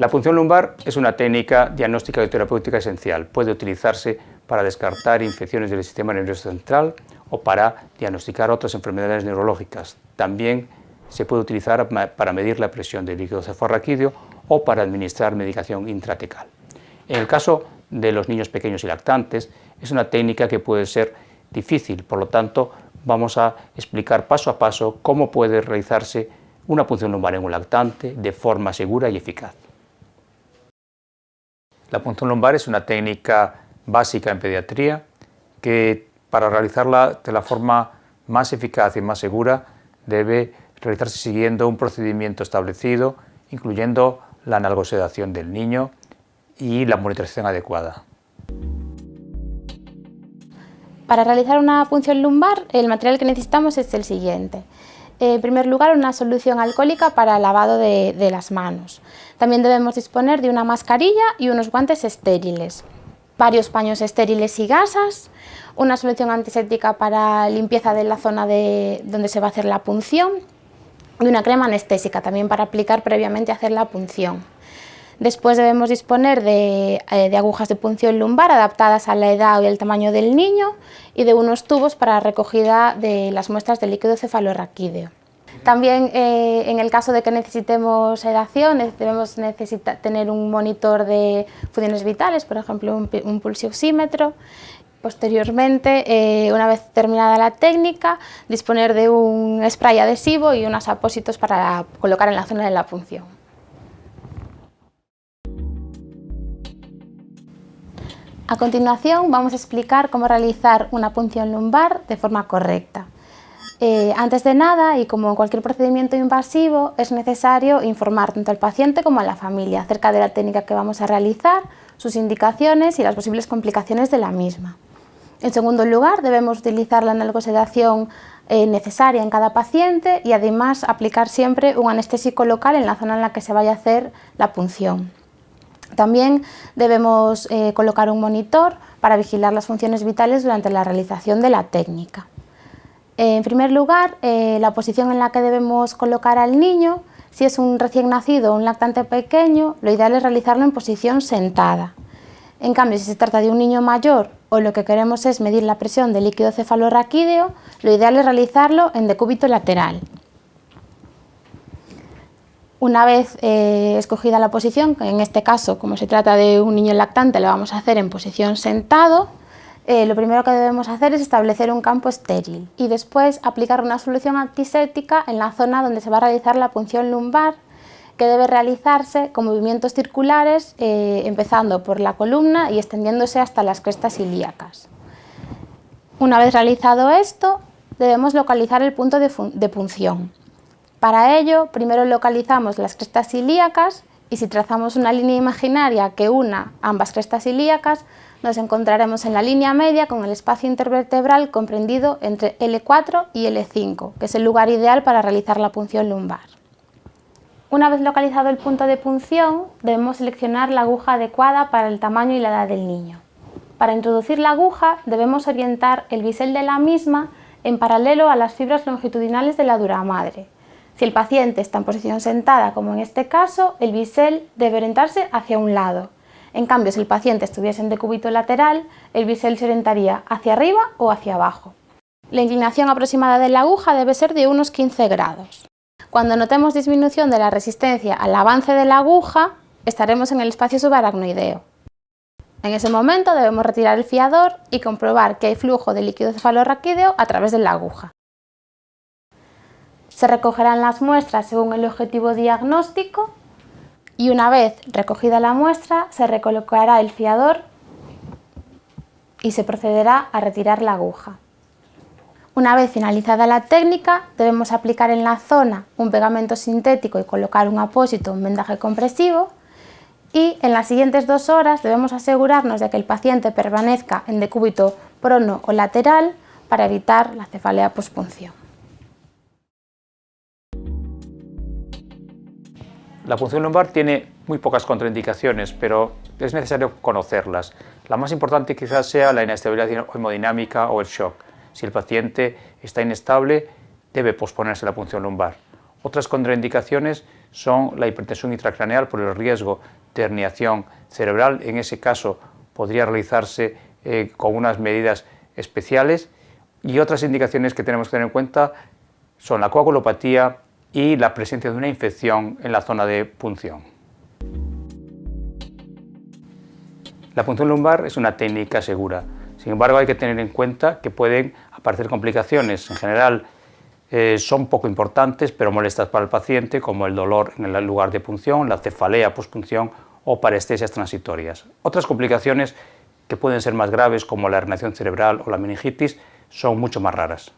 La punción lumbar es una técnica diagnóstica y terapéutica esencial. Puede utilizarse para descartar infecciones del sistema nervioso central o para diagnosticar otras enfermedades neurológicas. También se puede utilizar para medir la presión del líquido cefalorraquídeo o para administrar medicación intratecal. En el caso de los niños pequeños y lactantes, es una técnica que puede ser difícil, por lo tanto, vamos a explicar paso a paso cómo puede realizarse una punción lumbar en un lactante de forma segura y eficaz. La punción lumbar es una técnica básica en pediatría que, para realizarla de la forma más eficaz y más segura, debe realizarse siguiendo un procedimiento establecido, incluyendo la analgosedación del niño y la monitorización adecuada. Para realizar una punción lumbar, el material que necesitamos es el siguiente. En primer lugar, una solución alcohólica para el lavado de las manos. También debemos disponer de una mascarilla y unos guantes estériles, varios paños estériles y gasas, una solución antiséptica para limpieza de la zona donde se va a hacer la punción y una crema anestésica también para aplicar previamente a hacer la punción. Después debemos disponer de agujas de punción lumbar adaptadas a la edad y el tamaño del niño y de unos tubos para recogida de las muestras de líquido cefalorraquídeo. También en el caso de que necesitemos sedación, debemos tener un monitor de funciones vitales, por ejemplo un pulsioxímetro. Posteriormente, una vez terminada la técnica, disponer de un spray adhesivo y unos apósitos para colocar en la zona de la punción. A continuación vamos a explicar cómo realizar una punción lumbar de forma correcta. Antes de nada, y como en cualquier procedimiento invasivo, es necesario informar tanto al paciente como a la familia acerca de la técnica que vamos a realizar, sus indicaciones y las posibles complicaciones de la misma. En segundo lugar, debemos utilizar la analgosedación necesaria en cada paciente y además aplicar siempre un anestésico local en la zona en la que se vaya a hacer la punción. También debemos colocar un monitor para vigilar las funciones vitales durante la realización de la técnica. En primer lugar, la posición en la que debemos colocar al niño. Si es un recién nacido o un lactante pequeño, lo ideal es realizarlo en posición sentada. En cambio, si se trata de un niño mayor o lo que queremos es medir la presión del líquido cefalorraquídeo, lo ideal es realizarlo en decúbito lateral. Una vez escogida la posición, en este caso, como se trata de un niño lactante, lo vamos a hacer en posición sentado, lo primero que debemos hacer es establecer un campo estéril y después aplicar una solución antiséptica en la zona donde se va a realizar la punción lumbar, que debe realizarse con movimientos circulares, empezando por la columna y extendiéndose hasta las crestas ilíacas. Una vez realizado esto, debemos localizar el punto de punción. Para ello, primero localizamos las crestas ilíacas y si trazamos una línea imaginaria que una ambas crestas ilíacas, nos encontraremos en la línea media con el espacio intervertebral comprendido entre L4 y L5, que es el lugar ideal para realizar la punción lumbar. Una vez localizado el punto de punción, debemos seleccionar la aguja adecuada para el tamaño y la edad del niño. Para introducir la aguja, debemos orientar el bisel de la misma en paralelo a las fibras longitudinales de la duramadre. Si el paciente está en posición sentada, como en este caso, el bisel debe orientarse hacia un lado. En cambio, si el paciente estuviese en decúbito lateral, el bisel se orientaría hacia arriba o hacia abajo. La inclinación aproximada de la aguja debe ser de unos 15 grados. Cuando notemos disminución de la resistencia al avance de la aguja, estaremos en el espacio subaracnoideo. En ese momento debemos retirar el fiador y comprobar que hay flujo de líquido cefalorraquídeo a través de la aguja. Se recogerán las muestras según el objetivo diagnóstico y una vez recogida la muestra se recolocará el fiador y se procederá a retirar la aguja. Una vez finalizada la técnica, debemos aplicar en la zona un pegamento sintético y colocar un apósito, un vendaje compresivo, y en las siguientes 2 horas debemos asegurarnos de que el paciente permanezca en decúbito prono o lateral para evitar la cefalea pospunción. La punción lumbar tiene muy pocas contraindicaciones, pero es necesario conocerlas. La más importante quizás sea la inestabilidad hemodinámica o el shock. Si el paciente está inestable, debe posponerse la punción lumbar. Otras contraindicaciones son la hipertensión intracraneal por el riesgo de herniación cerebral. En ese caso podría realizarse con unas medidas especiales, y otras indicaciones que tenemos que tener en cuenta son la coagulopatía y la presencia de una infección en la zona de punción. La punción lumbar es una técnica segura, sin embargo hay que tener en cuenta que pueden aparecer complicaciones. En general son poco importantes pero molestas para el paciente, como el dolor en el lugar de punción, la cefalea pospunción o parestesias transitorias. Otras complicaciones que pueden ser más graves, como la herniación cerebral o la meningitis, son mucho más raras.